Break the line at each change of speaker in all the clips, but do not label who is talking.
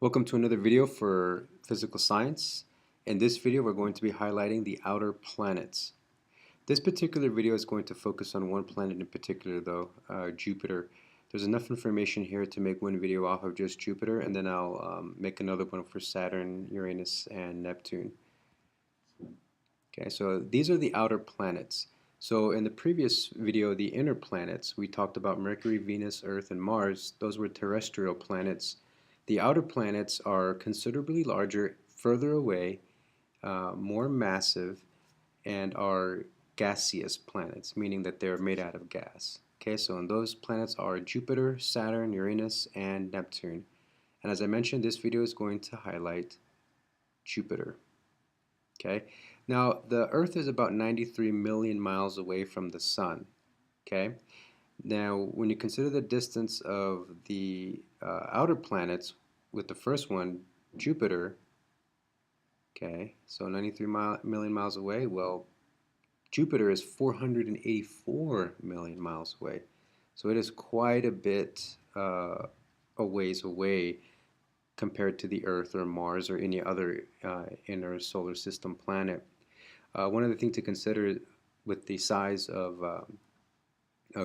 Welcome to another video for physical science. In this video, we're going to be highlighting the outer planets. This particular video is going to focus on one planet in particular, though, Jupiter. There's enough information here to make one video off of just Jupiter, and then I'll make another one for Saturn, Uranus, and Neptune. Okay, so these are the outer planets. So in the previous video, the inner planets, we talked about Mercury, Venus, Earth, and Mars. Those were terrestrial planets. The outer planets are considerably larger, further away, more massive, and are gaseous planets, meaning that they're made out of gas. Okay, so and those planets are Jupiter, Saturn, Uranus, and Neptune. And as I mentioned, this video is going to highlight Jupiter. Okay, now the Earth is about 93 million miles away from the Sun. Okay, now when you consider the distance of the outer planets with the first one, Jupiter, okay, so 93 million miles away, well, Jupiter is 484 million miles away. So it is quite a bit a ways away compared to the Earth or Mars or any other inner solar system planet. One other thing to consider with the size of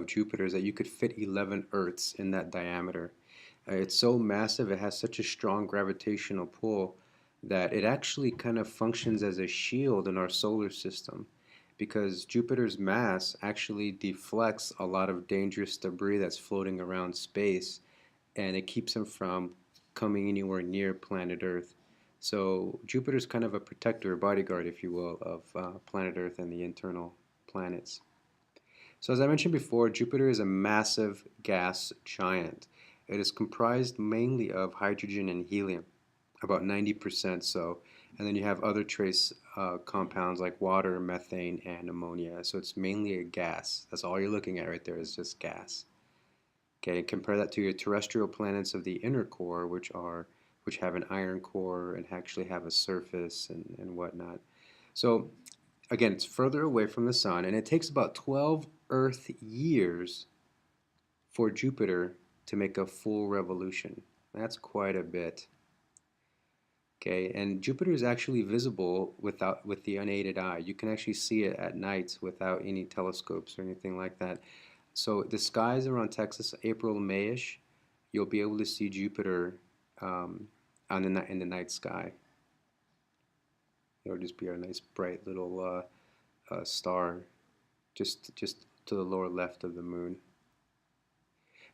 Jupiter is that you could fit 11 Earths in that diameter. It's so massive, it has such a strong gravitational pull that it actually kind of functions as a shield in our solar system because Jupiter's mass actually deflects a lot of dangerous debris that's floating around space, and it keeps them from coming anywhere near planet Earth. So Jupiter's kind of a protector, bodyguard, if you will, of planet Earth and the internal planets. So as I mentioned before, Jupiter is a massive gas giant. It is comprised mainly of hydrogen and helium, about 90% so, and then you have other trace compounds like water, methane, and ammonia. So it's mainly a gas. That's all you're looking at right there is just gas. Okay, compare that to your terrestrial planets of the inner core, which have an iron core and actually have a surface and whatnot. So again, it's further away from the sun, and it takes about 12 Earth years for Jupiter to make a full revolution. That's quite a bit. Okay, and Jupiter is actually visible with the unaided eye. You can actually see it at night without any telescopes or anything like that. So the skies around Texas, April, Mayish, you'll be able to see Jupiter in the night sky. It'll just be a nice bright little star just to the lower left of the moon.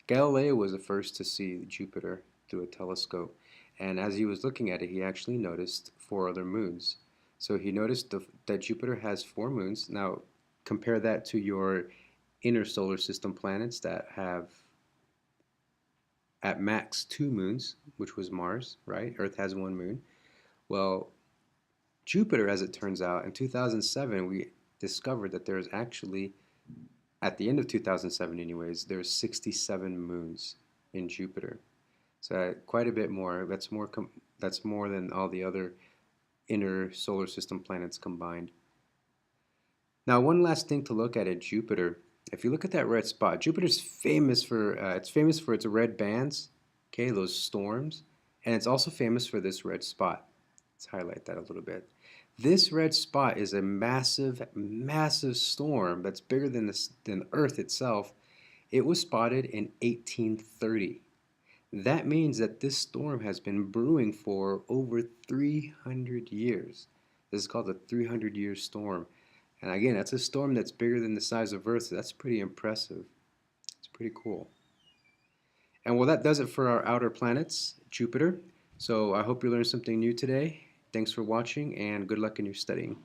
Galileo was the first to see Jupiter through a telescope, and as he was looking at it, he actually noticed 4 other moons. So he noticed that Jupiter has 4 moons. Now compare that to your inner solar system planets that have at max 2 moons, which was Mars, right? Earth has 1 moon. Well, Jupiter, as it turns out, in 2007, we discovered that there's actually, at the end of 2007 anyways, there's 67 moons in Jupiter. So quite a bit more. That's more than all the other inner solar system planets combined. Now, one last thing to look at Jupiter. If you look at that red spot, Jupiter's famous for its red bands, okay, those storms, and it's also famous for this red spot. Let's highlight that a little bit. This red spot is a massive, massive storm that's bigger than Earth itself. It was spotted in 1830. That means that this storm has been brewing for over 300 years. This is called a 300-year storm. And again, that's a storm that's bigger than the size of Earth, so that's pretty impressive. It's pretty cool. And well, that does it for our outer planets, Jupiter. So I hope you learned something new today. Thanks for watching, and good luck in your studying.